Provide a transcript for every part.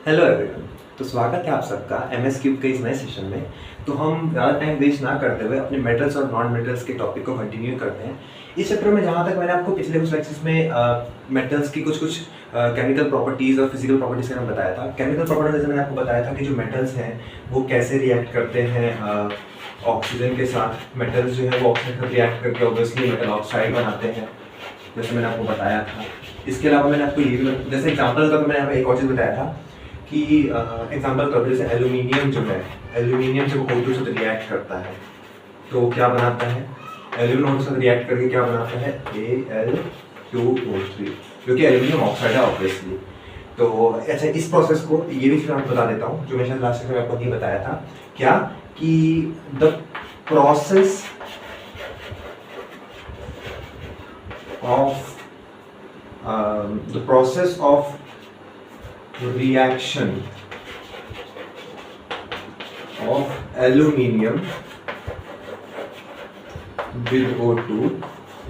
Hello everyone. तो स्वागत है आप सबका एमएस क्यूब के इस नए सेशन में। तो हम ज़्यादा टाइम वेस्ट ना करते हुए अपने मेटल्स और नॉन मेटल्स के टॉपिक को कंटिन्यू करते हैं। इस चैप्टर में जहाँ तक मैंने आपको पिछले कुछ लेक्चर्स में मेटल्स की कुछ केमिकल प्रॉपर्टीज़ और फिजिकल प्रॉपर्टीज़ के बारे में बताया था। केमिकल प्रॉपर्टीज जैसे मैंने आपको बताया था कि जो मेटल्स हैं वो कैसे रिएक्ट करते हैं ऑक्सीजन के साथ। मेटल्स जो है वो ऑक्सीजन के साथ रिएक्ट करके ऑब्वियसली मेटल ऑक्साइड बनाते हैं, जैसे मैंने आपको बताया था। इसके अलावा मैंने आपको ये भी जैसे एग्जाम्पल का मैंने आपको एक और चीज़ बताया था कि एग्जाम्पल तौर पर जैसे एल्यूमिनियम जो है, एल्यूमिनियम जब O2 से रिएक्ट करता है तो क्या बनाता है, एल्यूमिनियम से रिएक्ट करके क्या बनाता है Al2O3, जो कि एल्यूमिनियम ऑक्साइड है ऑब्वियसली। तो अच्छा, इस प्रोसेस को ये भी मैं आपको बता देता हूँ जो मैं शायद लास्ट में आपको नहीं बताया था, क्या कि the process of reaction of aluminium with O2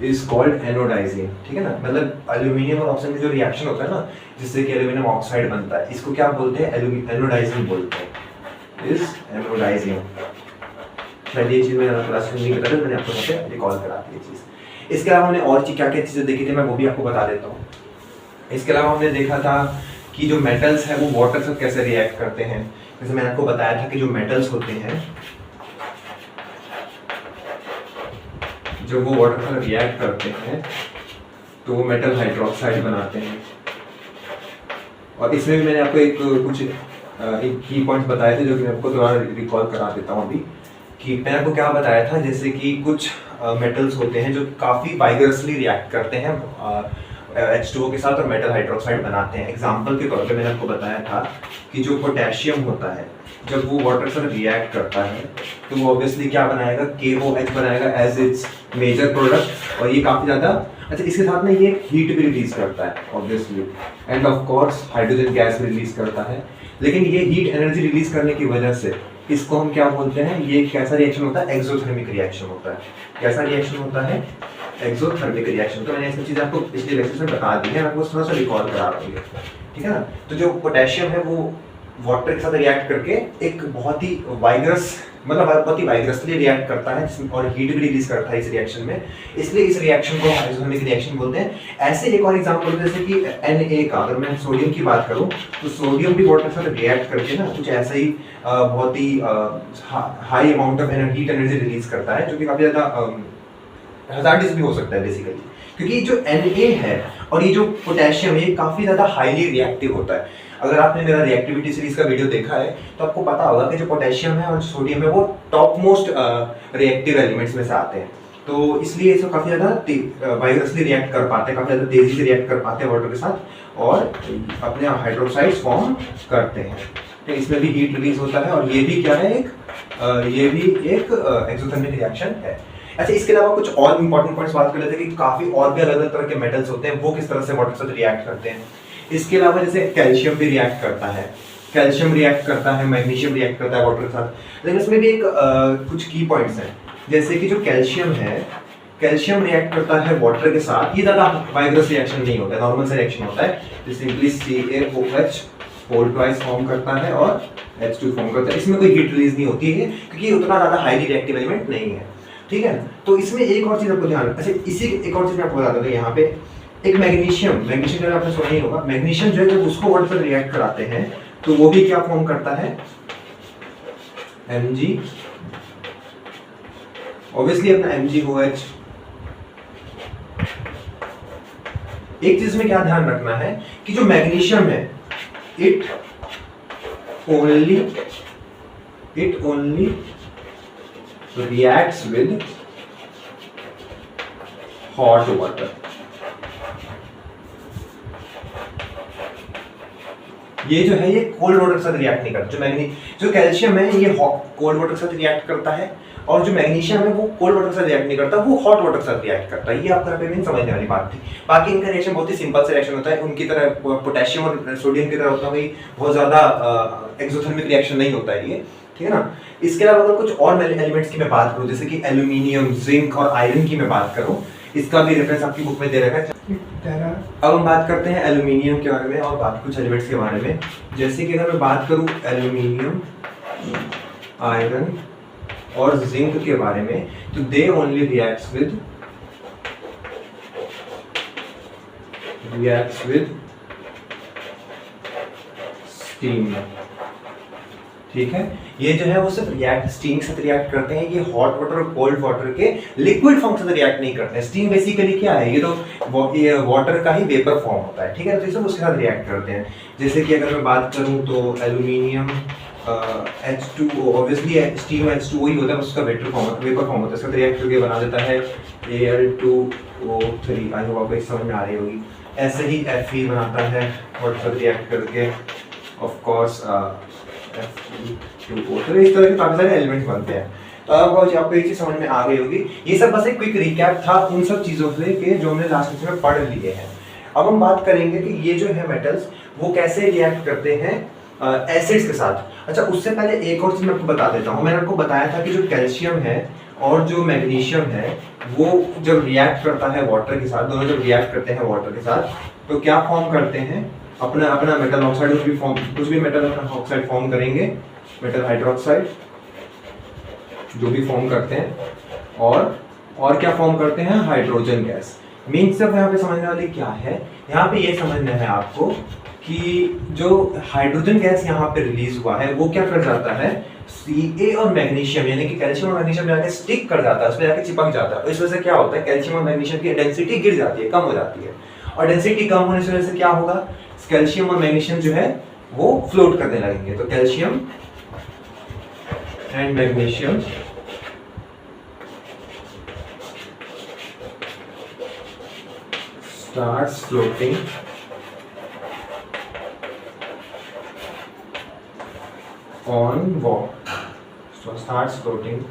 is called anodizing। ठीक है ना, मतलब एल्यूमिनियम और ऑक्सीजन का जो रिएक्शन होता है ना, जिससे कि एल्यूमिनियम ऑक्साइड बनता है, इसको क्या बोलते हैं, एनोडाइजिंग बोलते हैं। Is anodizing. शायद ये चीज़ मैंने क्लास में नहीं बताया, मैंने आपको यहाँ पे रिकॉल करा दी ये चीज़। इसके अलावा हमने और क्या क्या चीज़ें देखी थी, मैं वो भी आपको बता देता हूँ। इसके अलावा हमने देखा था कि जो मेटल्स हैं वो वाटर से कैसे रिएक्ट करते हैं। जैसे मैंने आपको बताया था कि जो मेटल्स होते हैं जब वो वाटर से रिएक्ट करते हैं तो वो मेटल हाइड्रोक्साइड बनाते हैं। और इसमें भी मैंने आपको एक की पॉइंट्स बताए थे जो कि मैं आपको दोबारा रिकॉल करा देता हूँ अभी। कि मैंने आपको क्या बताया था, जैसे कि कुछ मेटल्स होते हैं जो काफ़ी वाइगरसली रिएक्ट करते हैं H2O के साथ और मेटल हाइड्रोक्साइड बनाते हैं। एग्जाम्पल के तौर पे मैंने आपको बताया था कि जो पोटेशियम होता है जब वो वाटर से रिएक्ट करता है तो वो ऑब्वियसली क्या बनाएगा, KOH बनाएगा एज इट्स मेजर प्रोडक्ट। और ये काफ़ी ज़्यादा अच्छा, इसके साथ में ये हीट भी रिलीज करता है obviously, end of course hydrogen gas भी रिलीज करता है। लेकिन ये हीट एनर्जी रिलीज करने की वजह से इसको हम क्या बोलते हैं, ये कैसा रिएक्शन होता है, एक्सोथर्मिक रिएक्शन होता है। कैसा रिएक्शन होता है, एक्सोथर्मिक रिएक्शन। तो मैंने इसमें चीज़ आपको पिछले लेक्चर में बता दी है, मैं आपको थोड़ा सा रिकॉल करा रहा हूँ, ठीक है ना। तो जो पोटेशियम है वो वाटर के साथ रिएक्ट करके एक बहुत ही वाइगरसली रिएक्ट करता है और हीट भी रिलीज करता है इस रिएक्शन में, इसलिए इस रिएक्शन को एक्सोथर्मिक रिएक्शन बोलते हैं। ऐसे एक और एग्जांपल जैसे कि Na का, अगर मैं सोडियम की बात करूं तो सोडियम भी वाटर के साथ रिएक्ट करके ना कुछ ऐसा ही बहुत ही high amount of heat energy release करता है, जो कि काफी ज्यादा हजार्डस भी हो सकता है बेसिकली, क्योंकि जो Na है और ये जो पोटेशियम है ये काफी ज्यादा हाईली रिएक्टिव होता है। अगर आपने मेरा रिएक्टिविटी सीरीज का वीडियो देखा है तो आपको पता होगा कि जो पोटेशियम है और सोडियम है वो टॉप मोस्ट रिएक्टिव एलिमेंट्स में से आते हैं। तो इसलिए इसको काफी ज्यादा वाइगरसली रिएक्ट कर पाते हैं, काफी ज्यादा तेजी से रिएक्ट कर पाते हैं वाटर के साथ और अपने हाइड्रोक्साइड्स फॉर्म करते हैं। तो इसमें भी हीट रिलीज होता है और ये भी क्या है, ये भी एक एक्सोथर्मिक रिएक्शन है। अच्छा, इसके अलावा कुछ और इंपॉर्टेंट पॉइंट्स बात कर लेते हैं कि काफी और भी अलग अलग तरह के मेटल्स होते हैं, वो किस तरह से वाटर के साथ रिएक्ट करते हैं। इसके अलावा जैसे कैल्शियम भी रिएक्ट करता है, कैल्शियम रिएक्ट करता है, मैग्नीशियम रिएक्ट करता है वाटर के साथ। लेकिन इसमें भी एक कुछ की पॉइंट्स हैं, जैसे कि जो कैल्शियम है, कैल्शियम रिएक्ट करता है वाटर के साथ, ये ज्यादा वाइगरस रिएक्शन नहीं होता है, नॉर्मल सा रिएक्शन होता है। तो simply CaOH whole twice form करता है और H2 फॉर्म करता है। इसमें कोई हीट रिलीज नहीं होती है क्योंकि उतना ज्यादा हाईली रिएक्टिव एलिमेंट नहीं है, ठीक है। तो इसमें एक और चीज आपको ध्यान, अच्छा इसी एक और चीज मैं आपको बता दूं, यहाँ पे एक मैग्नीशियम जो आपने सुना ही होगा, मैग्नीशियम जो है जब उसको वाटर से रिएक्ट कराते हैं तो वो भी क्या फॉर्म करता है, Mg, ऑब्वियसली अपना MgOH। एक चीज में क्या ध्यान रखना है कि जो मैग्नीशियम है it only reacts with hot water। ये जो है ये कोल्ड वाटर के साथ रिएक्ट नहीं करता। जो कैल्शियम है ये कोल्ड वाटर के साथ रिएक्ट करता है और जो मैग्नीशियम है वो कोल्ड वाटर के साथ रिएक्ट नहीं करता, वो हॉट वाटर के साथ रिएक्ट करता है। ये आपका पे समझने वाली बात थी। बाकी इनका रिएक्शन बहुत ही सिंपल सा रिएक्शन होता है, उनकी तरह पोटेशियम और सोडियम की तरह उतना कोई बहुत ज्यादा एक्सोथर्मिक रिएक्शन नहीं होता है ये, ठीक है ना। इसके अलावा अगर कुछ और एलिमेंट्स की मैं बात करूं, जैसे कि एल्यूमिनियम, जिंक और आयरन की मैं बात करूं, इसका भी रेफरेंस आपकी बुक में दे रखा है। अब हम बात करते हैं एल्यूमिनियम के बारे में और बात कुछ एलिमेंट्स के बारे में। जैसे कि अगर मैं बात करूं एल्यूमिनियम, आयरन और जिंक के बारे में, तो they only reacts with steam. ठीक है, ये जो है वो सिर्फ रिएक्ट स्टीम के साथ रिएक्ट करते हैं। ये हॉट वाटर और कोल्ड वाटर के लिक्विड फॉर्म से रिएक्ट नहीं करते हैं। स्टीम बेसिकली क्या है, ये तो वाटर का ही वेपर फॉर्म होता है। ठीक है, तो ये सब उसके साथ रिएक्ट करते हैं। जैसे कि अगर मैं बात करूं तो aluminium H2O, obviously steam H2O ही होता है, उसका वेपर फॉर्म होता है, इसका रिएक्ट करके बना देता है Al2O3। आई होप आपको समझ में आ रही होगी। ऐसे ही Fe बनाता है और सब रिएक्ट करके ऑफ कोर्स Fe2O। तो इस तरह के काफी सारे एलिमेंट्स बनते हैं। तो अब आपको एक चीज समझ में आ गई होगी। ये सब बस एक क्विक रिकैप था उन सब चीजों से के जो हमने लास्ट लेक्चर में पढ़ लिए हैं। अब हम बात करेंगे कि ये जो है मेटल्स वो कैसे रिएक्ट करते हैं एसिड्स के साथ। अच्छा, उससे पहले एक और चीज मैं आपको बता देता हूँ। मैंने आपको बताया था कि जो कैल्शियम है और जो मैग्नीशियम है वो जब रिएक्ट करता है वाटर के साथ, दोनों जब रिएक्ट करते हैं वाटर के साथ, तो क्या फॉर्म करते हैं, अपना अपना मेटल ऑक्साइड, कुछ भी मेटल ऑक्साइड फॉर्म करेंगे, मेटल हाइड्रोक्साइड जो भी फॉर्म करते हैं, और क्या फॉर्म करते हैं, हाइड्रोजन गैस। मेन सब यहाँ पे समझने वाली क्या है, यहाँ पे ये समझना है आपको कि जो हाइड्रोजन गैस यहाँ पे रिलीज हुआ है वो क्या कर जाता है, Ca और मैग्नीशियम यानी कि कैल्शियम और मैग्नीशियम जाके स्टिक कर जाता है, उस पर जाके चिपक जाता है। इस वजह से क्या होता है, कैल्शियम और मैग्नीशियम की डेंसिटी गिर जाती है, कम हो जाती है। और डेंसिटी कम होने की वजह से क्या होगा, कैल्शियम और मैग्नीशियम जो है वो फ्लोट करने लगेंगे। तो calcium and magnesium starts floating on water. So starts floating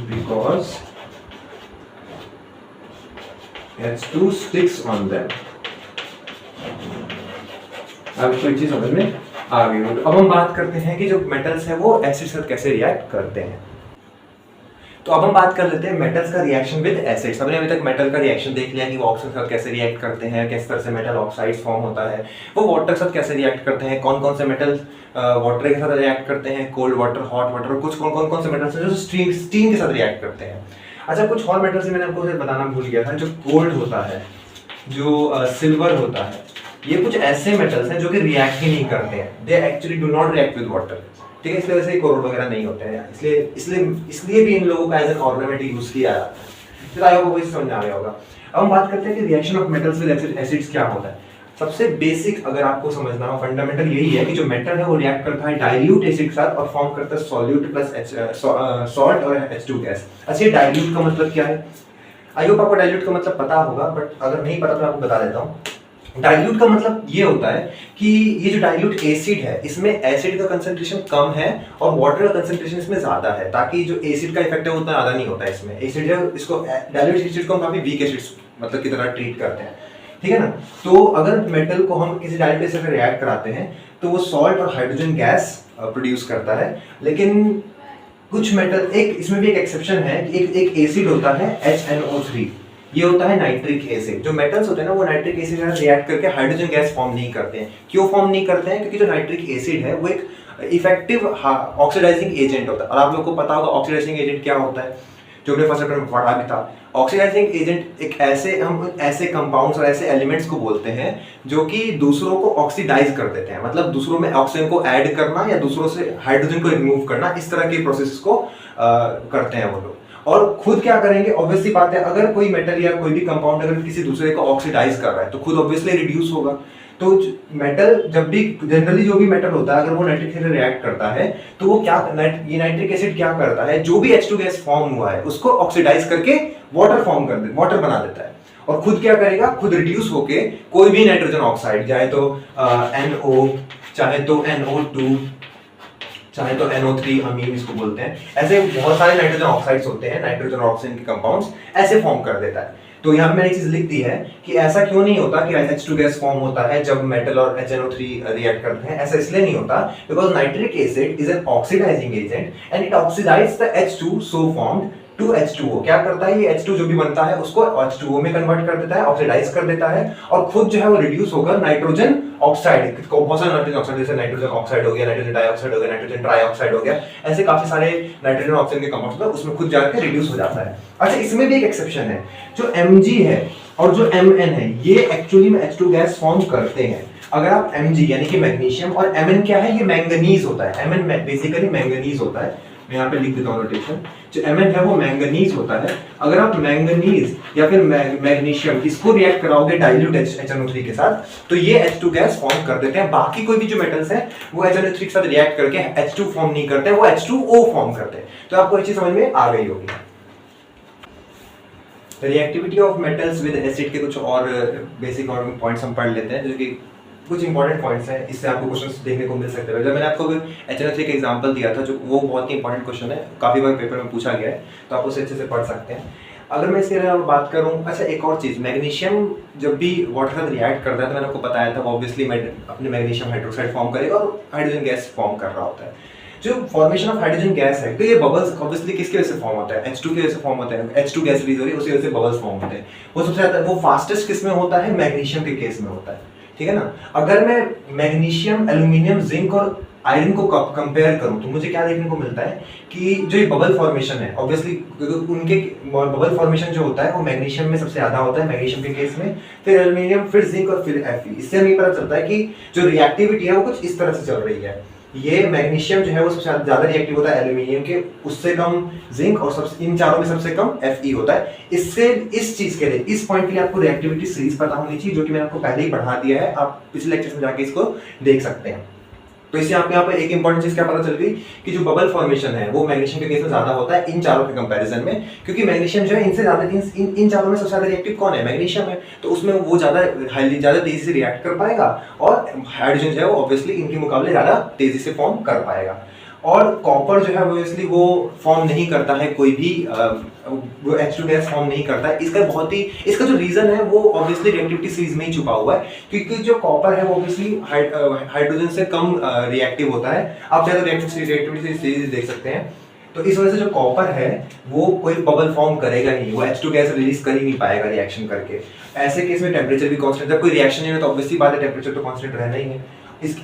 because H2 sticks on them. अब कोई चीज समझ में आ गई हो। तो अब हम बात करते हैं कि जो मेटल्स हैं वो एसिड के साथ कैसे रिएक्ट करते हैं। तो अब हम बात कर लेते हैं मेटल्स का रिएक्शन विद एसिड्स। हमने अभी तक मेटल का रिएक्शन देख लिया कि वो ऑक्सीजन के साथ कैसे रिएक्ट करते हैं, किस तरह से मेटल ऑक्साइड्स फॉर्म होता है, वो वाटर के साथ कैसे रिएक्ट करते हैं, कौन कौन से मेटल्स वाटर के साथ रिएक्ट करते हैं, कोल्ड वाटर, हॉट वाटर, और कुछ कौन कौन से मेटल्स हैं जो स्टीम के साथ रिएक्ट करते हैं। अच्छा, कुछ और मेटल्स मैंने आपको बताना भूल गया था। जो गोल्ड होता है, जो सिल्वर होता है, ये कुछ ऐसे मेटल्स हैं जो कि रिएक्ट ही नहीं करते हैं, they actually do not react with water. ठीक है, इस वजह से कोरोड वगैरह नहीं होते हैं, इसलिए भी इन लोगों का एज एन ऑर्नामेंट यूज किया जाता है। फिर आपको कोई समझ आ गया होगा। अब हम बात करते हैं कि reaction of metals with acids क्या होता है। सबसे बेसिक अगर आपको समझना हो, फंडामेंटल यही है कि जो मेटल है वो रिएक्ट करता है डाइल्यूट एसिड के साथ और फॉर्म करता है सॉल्यूट प्लस सॉल्ट और H2 गैस। अच्छा, ये डाइल्यूट का मतलब क्या है? आई होप आपको डाइल्यूट का मतलब पता होगा, बट अगर नहीं पता तो मैं आपको बता देता हूँ। डाइल्यूट का मतलब ये होता है कि ये जो डाइल्यूट एसिड है इसमें एसिड का कंसंट्रेशन कम है और वाटर का कंसंट्रेशन इसमें ज्यादा है, ताकि जो एसिड का इफेक्ट है वो उतना ज्यादा नहीं होता है इसमें। एसिड है, इसको डाइल्यूट एसिड को हम काफी वीक एसिड मतलब की तरह ट्रीट करते हैं। ठीक है ना। तो अगर मेटल को हम किसी डाइल्यूट एसिड से रिएक्ट कराते हैं तो वो सॉल्ट और हाइड्रोजन गैस प्रोड्यूस करता है। लेकिन कुछ मेटल, एक इसमें भी एक एक्सेप्शन है कि एक एसिड होता है HNO3, ये होता है नाइट्रिक एसिड। जो मेटल्स होते हैं ना वो नाइट्रिक एसिड से रिएक्ट करके हाइड्रोजन गैस फॉर्म नहीं करते हैं। क्यों फॉर्म नहीं करते हैं? क्योंकि जो नाइट्रिक एसिड है वो एक इफेक्टिव ऑक्सीडाइजिंग एजेंट होता है। और आप लोग को पता होगा ऑक्सीडाइजिंग एजेंट क्या होता है, जो हमने फर्स्ट चैप्टर में पढ़ा भी था। ऑक्सीडाइजिंग एजेंट एक ऐसे कंपाउंड्स और ऐसे एलिमेंट्स को बोलते हैं जो कि दूसरों को ऑक्सीडाइज कर देते हैं, मतलब दूसरों में ऑक्सीजन को ऐड करना या दूसरों से हाइड्रोजन को रिमूव करना, इस तरह के प्रोसेस को करते हैं वो लोग। और खुद क्या करेंगे, ऑब्वियसली बात है, अगर कोई मेटल या कोई भी कंपाउंड अगर किसी दूसरे को ऑक्सीडाइज कर रहा है तो खुद ऑब्वियसली रिड्यूस होगा। तो मेटल जब भी जनरली जो भी मेटल होता है अगर वो नाइट्रिक एसिड रिएक्ट करता है तो वो क्या ये नाइट्रिक एसिड क्या करता है, जो भी H2 गैस फॉर्म हुआ है उसको ऑक्सीडाइज करके वाटर बना देता है। और खुद क्या करेगा, खुद रिड्यूस होके कोई भी नाइट्रोजन ऑक्साइड, चाहे तो NO, चाहे तो NO2, चाहे तो NO3 अमीन इसको बोलते हैं, ऐसे बहुत सारे नाइट्रोजन ऑक्साइड्स होते हैं, नाइट्रोजन ऑक्सीजन के कंपाउंड्स ऐसे फॉर्म कर देता है। तो यहाँ पे मैंने एक चीज लिख दी है कि ऐसा क्यों नहीं होता कि H2 गैस फॉर्म होता है जब मेटल और HNO3 रिएक्ट करते हैं। ऐसा इसलिए नहीं होता because nitric acid is an oxidizing agent and it oxidize the H2 so formed 2H2O। क्या करता है ये H2 जो भी बनता है उसको H2O में कन्वर्ट कर देता है, ऑक्सीडाइज कर देता है और खुद जो है वो रिड्यूस होकर नाइट्रोजन ऑक्साइड, बहुत सारे नाइट्रोजन ऑक्साइड जैसे नाइट्रोजन ऑक्साइड हो गया, नाइट्रोजन डाइऑक्साइड हो गया, नाइट्रोजन ट्राइऑक्साइड हो गया, ऐसे काफी सारे नाइट्रोजन ऑक्सीजन के कंपाउंड्स होते हैं उसमें खुद जाकर रिड्यूस हो जाता है। अच्छा, इसमें भी एक एक्सेप्शन है, जो Mg है और जो Mn है ये एक्चुअली में H2 गैस फॉर्म करते हैं। अगर आप Mg यानी कि मैग्नीशियम और Mn क्या है, ये मैंगनीज होता है। Mn बेसिकली मैंगनीज होता है, मैं यहाँ पे लिख देता हूँ नोटेशन। जो Mn है वो मैंगनीज होता है। अगर आप मैंगनीज या फिर मैग्नीशियम इसको रिएक्ट कराओगे डाइल्यूट HNO3 के साथ तो ये H2 गैस फॉर्म कर देते हैं। बाकी कोई भी जो मेटल्स हैं वो HNO3 के साथ रिएक्ट करके H2 फॉर्म नहीं करते हैं, वो H2O फॉर्म करते हैं। तो आपको ये चीज समझ में आ गई होगी। Reactivity of metals with acid के कुछ और बेसिक और पॉइंट्स हम पढ़ लेते हैं, जो कि कुछ इंपॉर्टेंट पॉइंट्स हैं, इससे आपको क्वेश्चंस देखने को मिल सकते हैं। जब मैंने आपको HNO3 का एग्जांपल दिया था, जो वो बहुत ही इंपॉर्टेंट क्वेश्चन है, काफी बार पेपर में पूछा गया है, तो आप उसे अच्छे से पढ़ सकते हैं। अगर मैं इसके अलावा बात करूं, अच्छा एक और चीज, मैग्नीशियम जब भी वाटर के साथ रिएक्ट करता है तो मैंने आपको बताया था ऑब्वियसली अपने मैग्नीशियम हाइड्रोक्साइड फॉर्म करेगा और हाइड्रोजन गैस फॉर्म कर रहा होता है। जो फॉर्मेशन ऑफ हाइड्रोजन गैस है तो ये बबल्स ऑब्वियसली किसकी वजह से फॉर्म होता है, H2 की वजह से फॉर्म होता है। H2 गैस रिलीज हो रही है, उसी वजह से बबल्स फॉर्म होते हैं। वो सबसे ज्यादा वो फास्टेस्ट किस में होता है, मैग्नीशियम के केस में होता है, ठीक है ना। अगर मैं मैग्नीशियम, एल्यूमिनियम, जिंक और आयरन को कंपेयर करूं तो मुझे क्या देखने को मिलता है कि जो ये बबल फॉर्मेशन है, ऑब्वियसली उनके बबल फॉर्मेशन जो होता है वो मैग्नीशियम में सबसे ज्यादा होता है, मैग्नीशियम के केस में, फिर एल्यूमिनियम, फिर जिंक और फिर Fe। इससे हमें पता चलता है कि जो रिएक्टिविटी है वो कुछ इस तरह से चल रही है। ये मैग्नीशियम जो है वो सबसे ज्यादा रिएक्टिव होता है एल्यूमिनियम के, उससे कम जिंक और सबसे इन चारों में सबसे कम Fe होता है। इससे इस चीज के लिए, इस पॉइंट के लिए आपको रिएक्टिविटी सीरीज पता होनी चाहिए, जो कि मैंने आपको पहले ही पढ़ा दिया है, आप पिछले लेक्चर में जाके इसको देख सकते हैं। तो इससे आपको यहाँ पर एक इंपॉर्टेंट चीज क्या पता चल गई कि जो बबल फॉर्मेशन है वो मैग्नीशियम के केस में ज्यादा होता है इन चारों के कंपैरिजन में, क्योंकि मैग्नीशियम जो है इनसे ज्यादा इन चारों में सबसे ज्यादा रिएक्टिव कौन है, मैग्नीशियम है, तो उसमें वो ज्यादा तेजी से रिएक्ट कर पाएगा और हाइड्रोजन जो है वो ऑब्वियसली इनके मुकाबले ज्यादा तेजी से फॉर्म कर पाएगा। और कॉपर जो है ऑब्वियसली वो फॉर्म नहीं करता है, कोई भी वो H2 गैस फॉर्म नहीं करता है। इसका जो रीजन है वो ऑब्वियसली रिएक्टिविटी सीरीज में ही छुपा हुआ है, क्योंकि जो कॉपर है वो ऑब्वियसली हाइड्रोजन से कम रिएक्टिव होता है। आप चाहे तो रिएक्टिविटी सीरीज देख सकते हैं। तो इस वजह से जो कॉपर है वो कोई बबल फॉर्म करेगा नहीं, वो H2 गैस रिलीज कर ही नहीं पाएगा रिएक्शन करके। ऐसे केस में टेम्परेचर भी कांस्टेंट, जब कोई रिएक्शन नहीं है तो ऑब्वियसली बात है टेम्परेचर तो कांस्टेंट रहना ही है।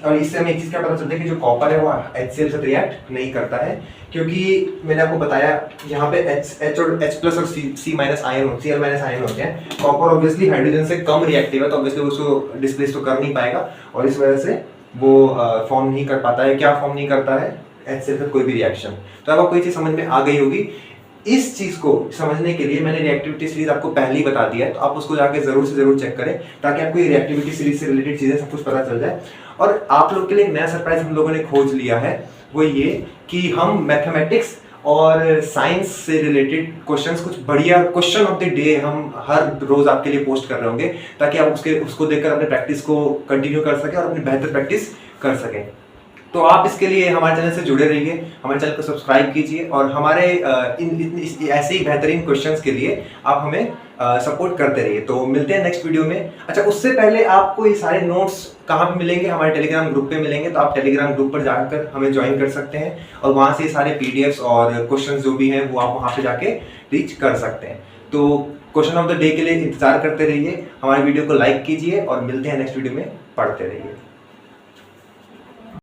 और इससे हमें एक चीज क्या पता चलता है कि जो कॉपर है वो HCl से रिएक्ट नहीं करता है, क्योंकि मैंने आपको बताया यहाँ पे H और H+ और C- आयन, Cl- आयन होते हैं। कॉपर ऑब्वियसली हाइड्रोजन से कम रिएक्टिव है तो ऑब्वियसली उसको डिस्प्लेस तो कर नहीं पाएगा और इस वजह से वो फॉर्म नहीं कर पाता है। क्या फॉर्म नहीं करता है, HCl से कोई भी रिएक्शन। तो अब आपको ये चीज समझ में आ गई होगी। इस चीज को समझने के लिए मैंने रिएक्टिविटी सीरीज आपको पहले ही बता दिया है, तो आप उसको जाके जरूर से जरूर चेक करें ताकि आपको ये रिएक्टिविटी सीरीज से रिलेटेड चीजें सब कुछ पता चल जाए। और आप लोग के लिए एक नया सरप्राइज हम लोगों ने खोज लिया है, वो ये कि हम मैथमेटिक्स और साइंस से रिलेटेड क्वेश्चंस, कुछ बढ़िया क्वेश्चन ऑफ द डे हम हर रोज आपके लिए पोस्ट कर रहे होंगे, ताकि आप उसको देखकर अपने प्रैक्टिस को कंटिन्यू कर सकें और अपनी बेहतर प्रैक्टिस कर सकें। तो आप इसके लिए हमारे चैनल से जुड़े रहिए, हमारे चैनल को सब्सक्राइब कीजिए और हमारे ऐसे ही बेहतरीन क्वेश्चंस के लिए आप हमें सपोर्ट करते रहिए। तो मिलते हैं नेक्स्ट वीडियो में। अच्छा, उससे पहले आपको ये सारे नोट्स कहाँ पे मिलेंगे, हमारे टेलीग्राम ग्रुप पे मिलेंगे, तो आप टेलीग्राम ग्रुप पर जाकर हमें ज्वाइन कर सकते हैं और वहाँ से सारे PDFs और क्वेश्चंस जो भी हैं वो आप वहाँ पे जाके रीच कर सकते हैं। तो क्वेश्चन ऑफ द डे के लिए इंतजार करते रहिए, हमारे वीडियो को लाइक कीजिए और मिलते हैं नेक्स्ट वीडियो में, पढ़ते रहिए।